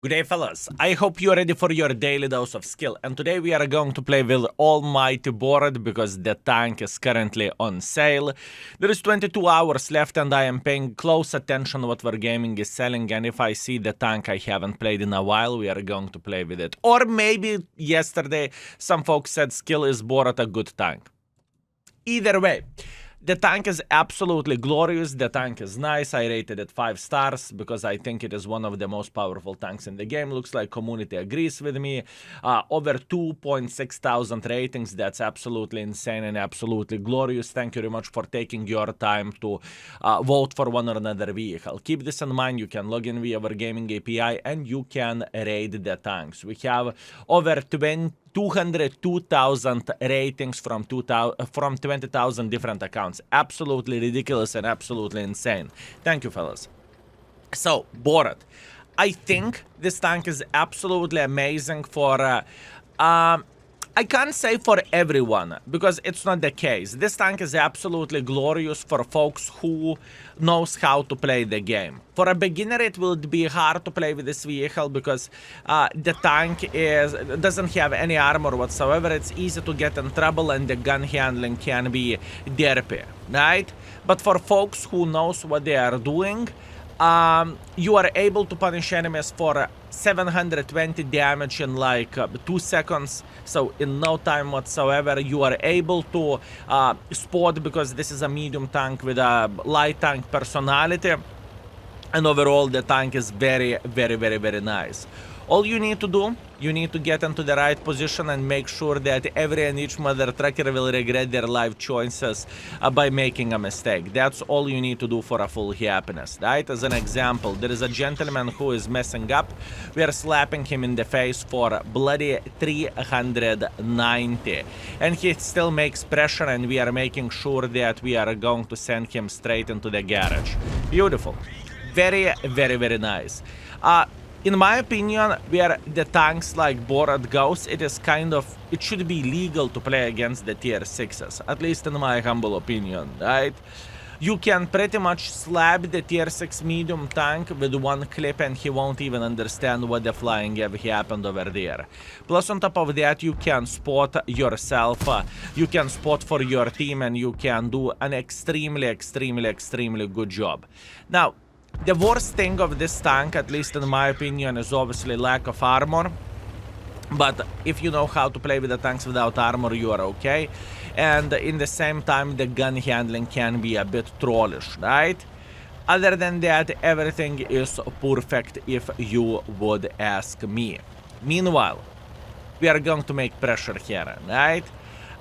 Good day, fellas. I hope you're ready for your daily dose of skill. And today we are going to play with Almighty Board because the tank is currently on sale. There is 22 hours left and I am paying close attention what Wargaming is selling. And if I see the tank I haven't played in a while, we are going to play with it. Or maybe yesterday some folks said skill is Borat a good tank. Either way. The tank is absolutely glorious, the tank is nice, I rated it 5 stars because I think it is one of the most powerful tanks in the game. Looks like community agrees with me. Over 2.6 thousand ratings, that's absolutely insane and absolutely glorious. Thank you very much for taking your time to vote for one or another vehicle. Keep this in mind, you can log in via our gaming API and you can raid the tanks. We have over 202,000 ratings from 20,000 different accounts. Absolutely ridiculous and absolutely insane. Thank you, fellas. So, Borat. I think this tank is absolutely amazing for... I can't say for everyone, because it's not the case. This tank is absolutely glorious for folks who knows how to play the game. For a beginner, it will be hard to play with this vehicle because the tank doesn't have any armor whatsoever. It's easy to get in trouble and the gun handling can be derpy, right? But for folks who knows what they are doing, you are able to punish enemies for 720 damage in like 2 seconds. So in no time whatsoever, you are able to spot, because this is a medium tank with a light tank personality. And overall, the tank is very, very, very, very nice. All you need to do, you need to get into the right position and make sure that every and each mother trucker will regret their life choices by making a mistake. That's all you need to do for a full happiness, right? As an example, there is a gentleman who is messing up. We are slapping him in the face for bloody 390. And he still makes pressure and we are making sure that we are going to send him straight into the garage. Beautiful. Very, very, very nice. In my opinion, where the tanks like Borat goes, it should be legal to play against the tier 6s, at least in my humble opinion, right? You can pretty much slap the tier 6 medium tank with one clip and he won't even understand what the flying have happened over there. Plus on top of that, you can spot yourself, you can spot for your team and you can do an extremely, extremely, extremely good job. Now, the worst thing of this tank, at least in my opinion, is obviously lack of armor. But if you know how to play with the tanks without armor, you are okay. And in the same time, the gun handling can be a bit trollish, right? Other than that, everything is perfect if you would ask me. Meanwhile, we are going to make pressure here, right?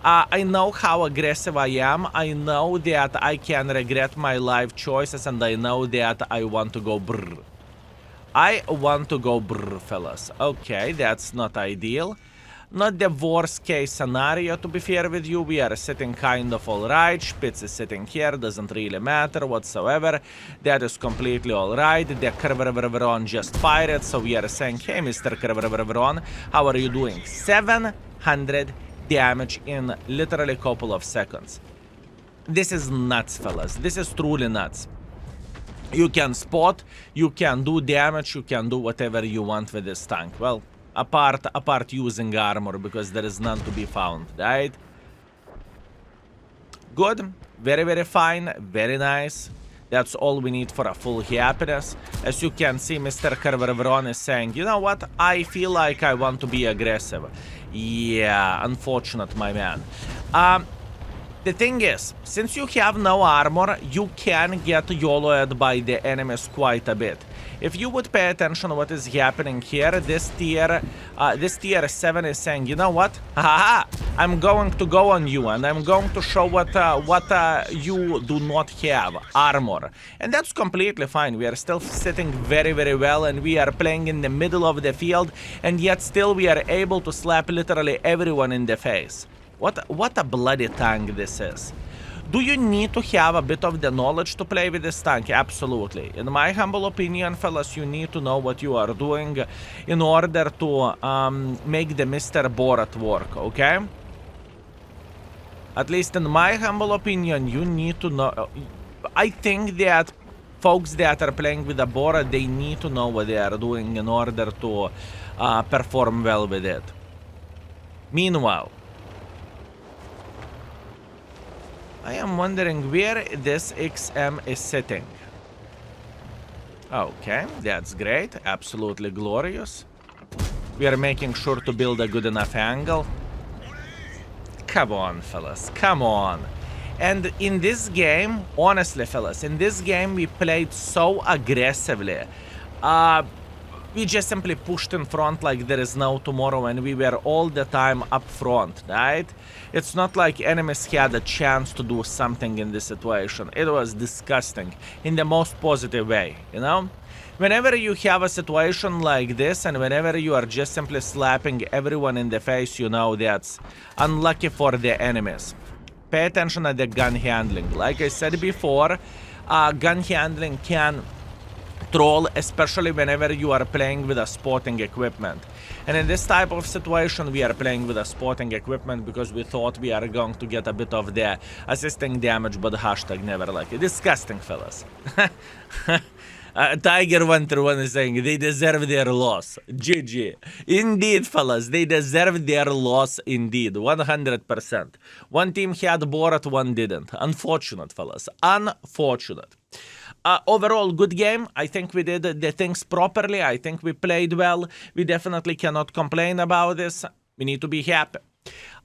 I know how aggressive I am. I know that I can regret my life choices and I know that I want to go brr. I want to go brr, fellas. Okay, that's not ideal. Not the worst case scenario, to be fair with you. We are sitting kind of alright. Spitz is sitting here, doesn't really matter whatsoever. That is completely alright. The Kerververon just fired, so we are saying, hey, Mr. Kerververon, how are you doing? 700 damage in literally a couple of seconds. This is nuts, fellas. This is truly nuts. You can spot, you can do damage, you can do whatever you want with this tank. Well, apart using armor, because there is none to be found, right? Good. Very, very fine. Very nice. That's all we need for a full happiness. As you can see, Mr. Kerververon is saying, you know what? I feel like I want to be aggressive. Yeah, unfortunate, my man. The thing is, since you have no armor, you can get YOLO'd by the enemies quite a bit. If you would pay attention to what is happening here, this tier 7 is saying, you know what? Haha, I'm going to go on you and I'm going to show what you do not have, armor. And that's completely fine. We are still sitting very, very well and we are playing in the middle of the field and yet still we are able to slap literally everyone in the face. What a bloody tank this is. Do you need to have a bit of the knowledge to play with this tank? Absolutely. In my humble opinion, fellas, you need to know what you are doing in order to make the Mr. Borat work, okay? At least in my humble opinion, you need to know... I think that folks that are playing with the Bora, they need to know what they are doing in order to perform well with it. Meanwhile, I am wondering where this XM is sitting. Okay, that's great. Absolutely glorious. We are making sure to build a good enough angle. Come on, fellas. Come on. And in this game, honestly, fellas, in this game we played so aggressively. We just simply pushed in front like there is no tomorrow, and we were all the time up front, right? It's not like enemies had a chance to do something in this situation. It was disgusting in the most positive way, you know? Whenever you have a situation like this, and whenever you are just simply slapping everyone in the face, you know that's unlucky for the enemies. Pay attention to the gun handling. Like I said before, gun handling can troll, especially whenever you are playing with a spotting equipment. And in this type of situation, we are playing with a spotting equipment because we thought we are going to get a bit of the assisting damage, but hashtag never like it. Disgusting, fellas. Tiger131 is saying they deserve their loss. GG. Indeed, fellas, they deserve their loss indeed. 100%. One team had Borat, one didn't. Unfortunate, fellas. Unfortunate. Overall, good game. I think we did the things properly. I think we played well. We definitely cannot complain about this. We need to be happy.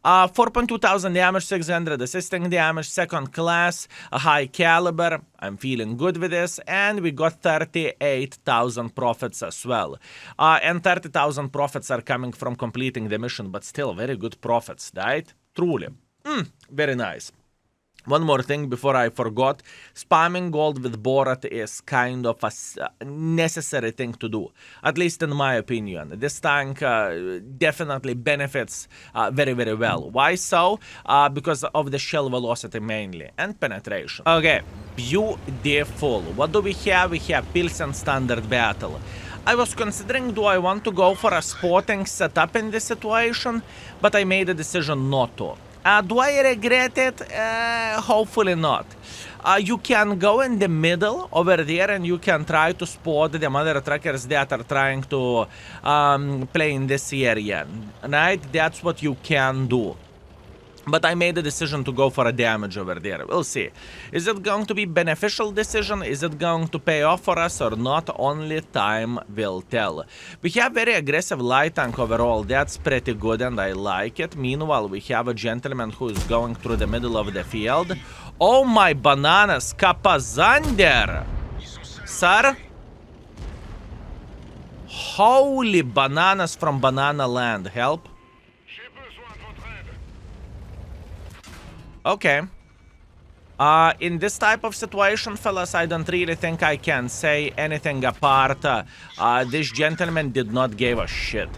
4.2 thousand damage, 600 assisting damage, second class, a high caliber. I'm feeling good with this. And we got 38,000 profits as well. And 30,000 profits are coming from completing the mission, but still very good profits, right? Truly. Very nice. One more thing before I forgot, spamming gold with Borat is kind of a necessary thing to do, at least in my opinion. This tank definitely benefits very, very well. Why so? Because of the shell velocity mainly, and penetration. Okay, beautiful. What do we have? We have Pilsen standard battle. I was considering, do I want to go for a spotting setup in this situation, but I made a decision not to. Do I regret it? Hopefully not. You can go in the middle over there and you can try to spot the mother truckers that are trying to play in this area, right? That's what you can do. But I made a decision to go for a damage over there. We'll see. Is it going to be beneficial decision? Is it going to pay off for us or not? Only time will tell. We have very aggressive light tank overall. That's pretty good and I like it. Meanwhile, we have a gentleman who is going through the middle of the field. Oh my bananas, Kapazander! Sir? Holy bananas from Banana Land. Help? Okay. In this type of situation, fellas, I don't really think I can say anything apart. This gentleman did not give a shit.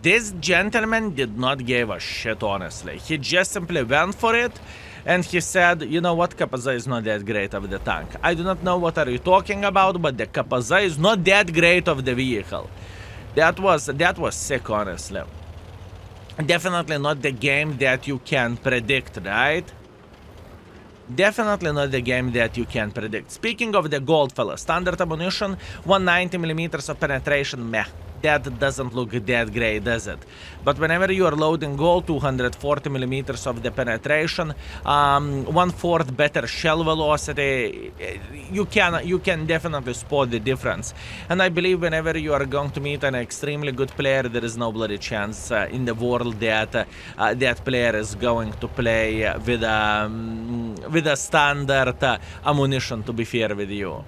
This gentleman did not give a shit, honestly. He just simply went for it, and he said, you know what, Kapaza is not that great of the tank. I do not know what are you talking about, but the Kapaza is not that great of the vehicle. That was sick, honestly. Definitely not the game that you can predict, right? Definitely not the game that you can predict. Speaking of the gold, fella, standard ammunition, 190mm of penetration, meh. That doesn't look that great, does it? But whenever you are loading gold, 240mm of the penetration, 1/4 better shell velocity, you can definitely spot the difference. And I believe whenever you are going to meet an extremely good player, there is no bloody chance in the world that that player is going to play with a standard ammunition, to be fair with you.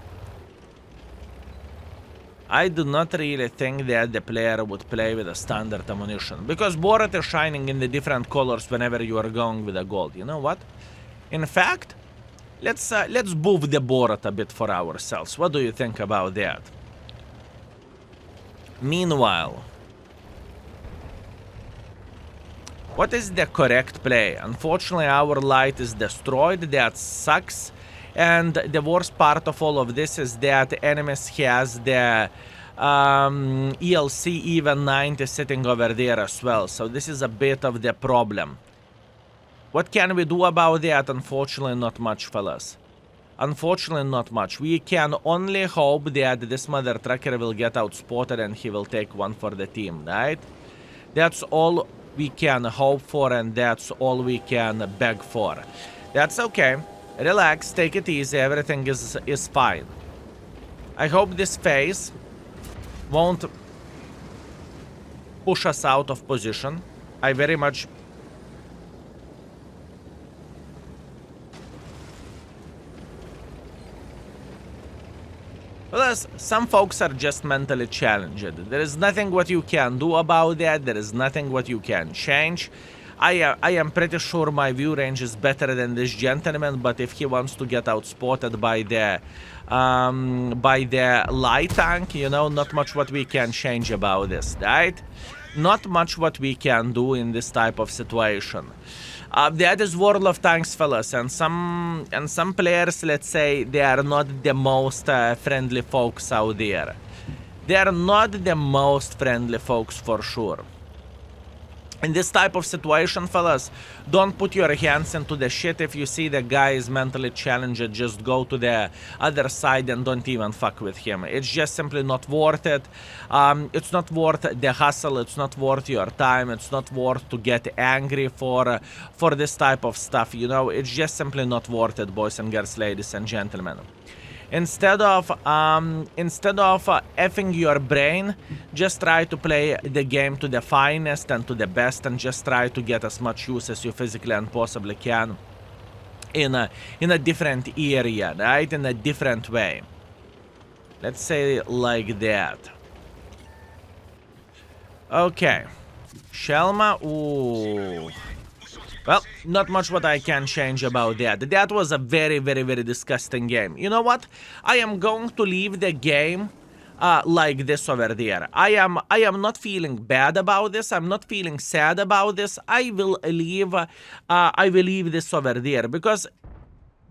I do not really think that the player would play with a standard ammunition, because Borat is shining in the different colors whenever you are going with a gold. You know what? In fact, let's move the Borat a bit for ourselves. What do you think about that? Meanwhile, what is the correct play? Unfortunately, our light is destroyed. That sucks. And the worst part of all of this is that enemies has the ELC even 90 sitting over there as well. So this is a bit of the problem. What can we do about that? Unfortunately, not much, fellas. Unfortunately, not much. We can only hope that this mother trucker will get outspotted and he will take one for the team, right? That's all we can hope for, and that's all we can beg for. That's okay. Relax, take it easy, everything is fine. I hope this phase won't push us out of position. I very much... Plus, some folks are just mentally challenged. There is nothing what you can do about that. There is nothing what you can change. I am pretty sure my view range is better than this gentleman, but if he wants to get outspotted by the light tank, you know, not much what we can change about this, right? Not much what we can do in this type of situation. That is World of Tanks, fellas, and some players, let's say, they are not the most friendly folks out there. They are not the most friendly folks for sure. In this type of situation, fellas, don't put your hands into the shit. If you see the guy is mentally challenged, just go to the other side and don't even fuck with him. It's just simply not worth it. It's not worth the hustle. It's not worth your time. It's not worth to get angry for this type of stuff. You know, it's just simply not worth it, boys and girls, ladies and gentlemen. Instead of effing your brain, just try to play the game to the finest and to the best, and just try to get as much use as you physically and possibly can in a different area, right? In a different way. Let's say like that. Okay. Shelma, ooh. Well, not much what I can change about that. That was a very, very, very disgusting game. You know what? I am going to leave the game like this over there. I am not feeling bad about this. I'm not feeling sad about this. I will leave this over there because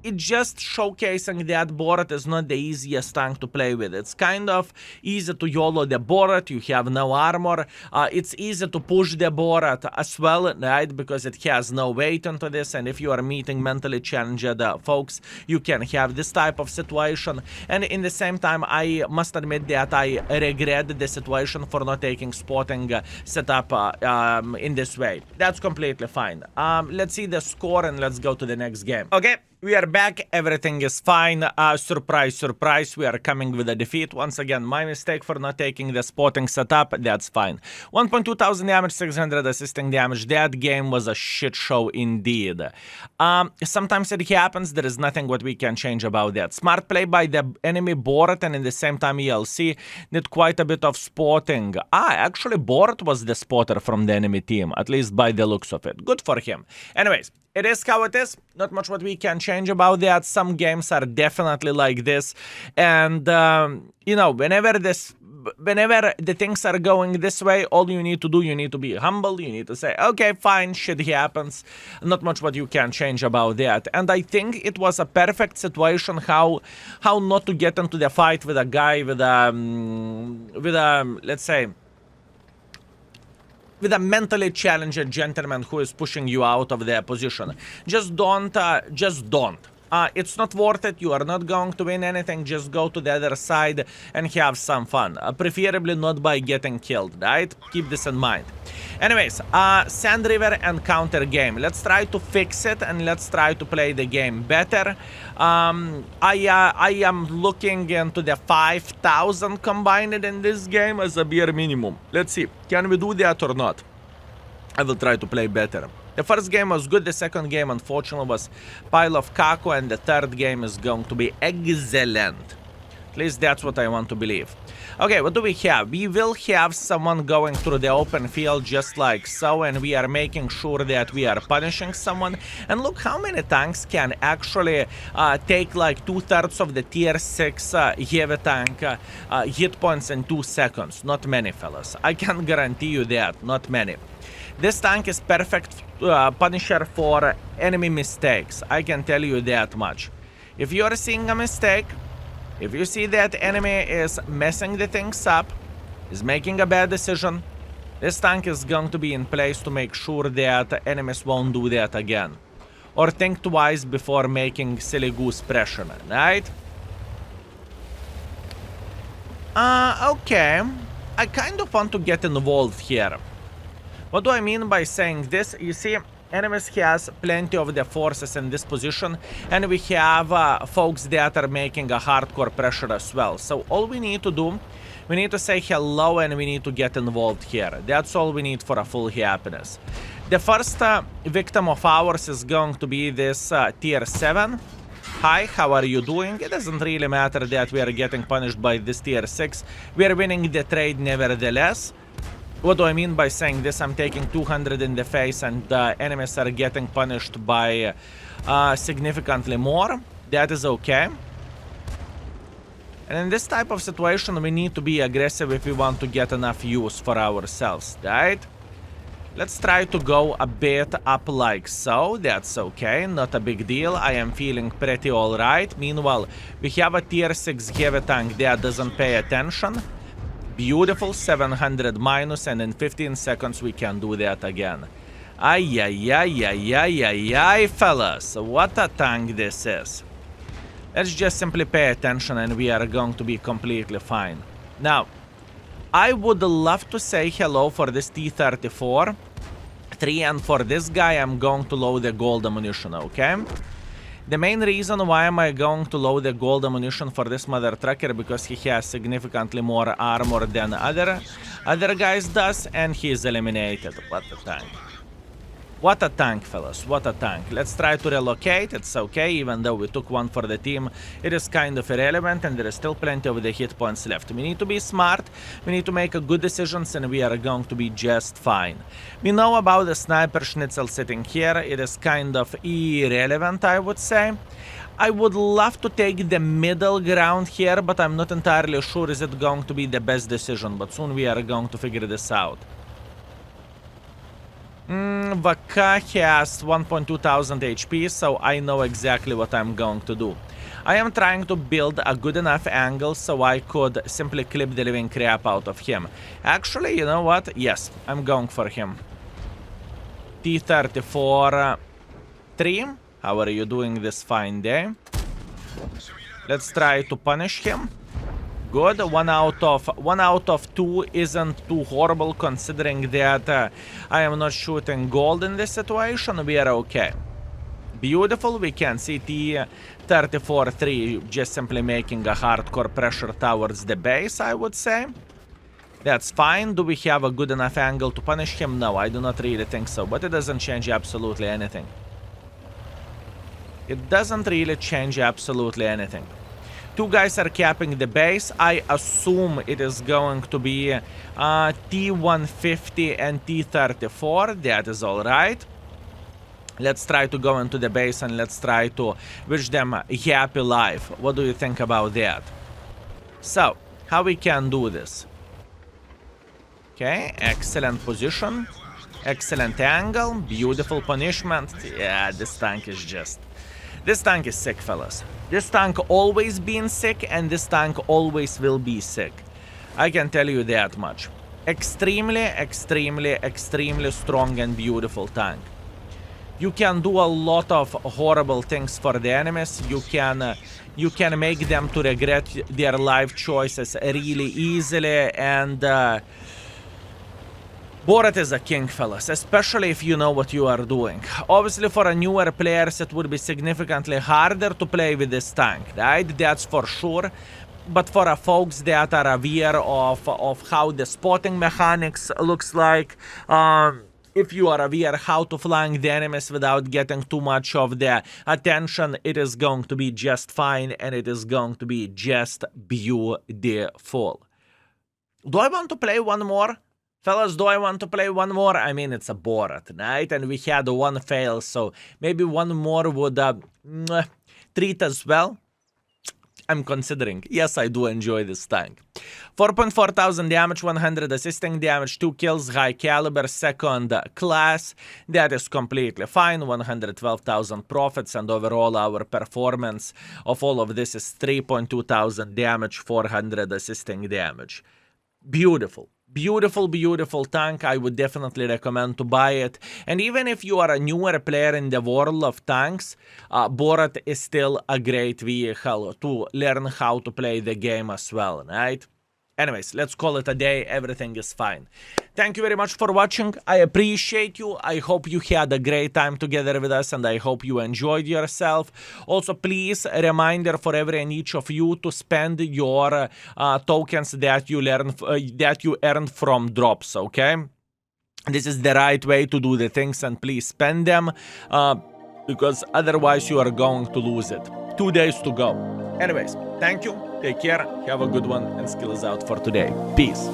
it's just showcasing that Borat is not the easiest tank to play with. It's kind of easy to YOLO the Borat, you have no armor. It's easy to push the Borat as well, right? Because it has no weight into this, and if you are meeting mentally challenged folks, you can have this type of situation. And in the same time, I must admit that I regret the situation for not taking spotting setup in this way. That's completely fine. Let's see the score and let's go to the next game. Okay. We are back, everything is fine. Surprise, surprise, we are coming with a defeat. Once again, my mistake for not taking the spotting setup, that's fine. 1.2 thousand damage, 600 assisting damage. That game was a shit show indeed. Sometimes it happens, there is nothing what we can change about that. Smart play by the enemy Borat, and in the same time ELC did quite a bit of spotting. Actually Borat was the spotter from the enemy team, at least by the looks of it. Good for him. Anyways, it is how it is. Not much what we can change about that. Some games are definitely like this. And, you know, whenever the things are going this way, all you need to do, you need to be humble. You need to say, okay, fine, shit happens. Not much what you can change about that. And I think it was a perfect situation how not to get into the fight with a guy with a let's say, with a mentally challenged gentleman who is pushing you out of their position. Just don't. It's not worth it. You are not going to win anything. Just go to the other side and have some fun. Preferably not by getting killed, right? Keep this in mind. Anyways, Sand River and counter game. Let's try to fix it and let's try to play the game better. I am looking into the 5,000 combined in this game as a bare minimum. Let's see, can we do that or not? I will try to play better. The first game was good, the second game unfortunately was pile of caco, and the third game is going to be excellent. At least that's what I want to believe. Okay, what do we have? We will have someone going through the open field just like so, and we are making sure that we are punishing someone. And look how many tanks can actually take like 2/3 of the tier 6 heavy tank hit points in 2 seconds. Not many, fellas. I can guarantee you that, not many. This tank is perfect punisher for enemy mistakes. I can tell you that much. If you are seeing a mistake, if you see that enemy is messing the things up, is making a bad decision, this tank is going to be in place to make sure that enemies won't do that again. or think twice before making silly goose pressure, right? Okay. I kind of want to get involved here. What do I mean by saying this? You see, enemies has plenty of the forces in this position, and we have folks that are making a hardcore pressure as well. So all we need to do, we need to say hello and we need to get involved here. That's all we need for a full happiness. The first victim of ours is going to be this tier 7. Hi, how are you doing? It doesn't really matter that we are getting punished by this tier 6. We are winning the trade nevertheless. What do I mean by saying this? I'm taking 200 in the face and the enemies are getting punished by significantly more. That is okay. And in this type of situation, we need to be aggressive if we want to get enough use for ourselves, right? Let's try to go a bit up like so. That's okay, not a big deal. I am feeling pretty alright. Meanwhile, we have a tier 6 heavy tank that doesn't pay attention. Beautiful, 700 minus, and in 15 seconds we can do that again. Ay, ay, ay, ay, ay, ay, ay, fellas. What a tank this is. Let's just simply pay attention and we are going to be completely fine. Now, I would love to say hello for this T-34 3, and for this guy I'm going to load the gold ammunition, okay? The main reason why am I going to load the gold ammunition for this mother trucker, because he has significantly more armor than other guys does, and he is eliminated. What a tank. What a tank, fellas, what a tank. Let's try to relocate. It's okay, even though we took one for the team. It is kind of irrelevant, and there is still plenty of the hit points left. We need to be smart, we need to make good decisions, and we are going to be just fine. We know about the sniper schnitzel sitting here. It is kind of irrelevant, I would say. I would love to take the middle ground here, but I'm not entirely sure is it going to be the best decision, but soon we are going to figure this out. Vaka has 1.2 thousand HP, so I know exactly what I'm going to do. I am trying to build a good enough angle so I could simply clip the living crap out of him. Actually, you know what? Yes, I'm going for him. T-34 3, how are you doing this fine day? Let's try to punish him. Good. 1 out of 2 isn't too horrible, considering that I am not shooting gold in this situation. We are okay. Beautiful. We can see T-34 3 just simply making a hardcore pressure towards the base, I would say. That's fine. Do we have a good enough angle to punish him? No, I do not really think so, but it doesn't change absolutely anything. It doesn't really change absolutely anything. Two guys are capping the base. I assume it is going to be T-150 and T-34. That is alright. Let's try to go into the base and let's try to wish them a happy life. What do you think about that? So, how we can do this? Okay, excellent position. Excellent angle. Beautiful punishment. Yeah, this tank is just... This tank is sick, fellas. This tank always been sick, and this tank always will be sick. I can tell you that much. Extremely, extremely, extremely strong and beautiful tank. You can do a lot of horrible things for the enemies. You can make them to regret their life choices really easily, and Borat is a king, fellas, especially if you know what you are doing. Obviously, for a newer players, it would be significantly harder to play with this tank, right? That's for sure. But for folks that are aware of how the spotting mechanics looks like, if you are aware how to flank the enemies without getting too much of the attention, it is going to be just fine, and it is going to be just beautiful. Do I want to play one more? Fellas, do I want to play one more? I mean, it's a Borat, right? And we had one fail, so maybe one more would treat us well. I'm considering. Yes, I do enjoy this tank. 4.4 thousand damage, 100 assisting damage, 2 kills, high caliber, second class. That is completely fine. 112,000 profits, and overall our performance of all of this is 3.2 thousand damage, 400 assisting damage. Beautiful. Beautiful, beautiful tank. I would definitely recommend to buy it. And even if you are a newer player in the world of tanks, Borat is still a great vehicle to learn how to play the game as well, right? Anyways, let's call it a day. Everything is fine. Thank you very much for watching. I appreciate you. I hope you had a great time together with us, and I hope you enjoyed yourself. Also, please, a reminder for every and each of you to spend your tokens that you earned from drops, okay? This is the right way to do the things, and please spend them because otherwise you are going to lose it. 2 days to go. Anyways, thank you. Take care. Have a good one, and skills out for today. Peace.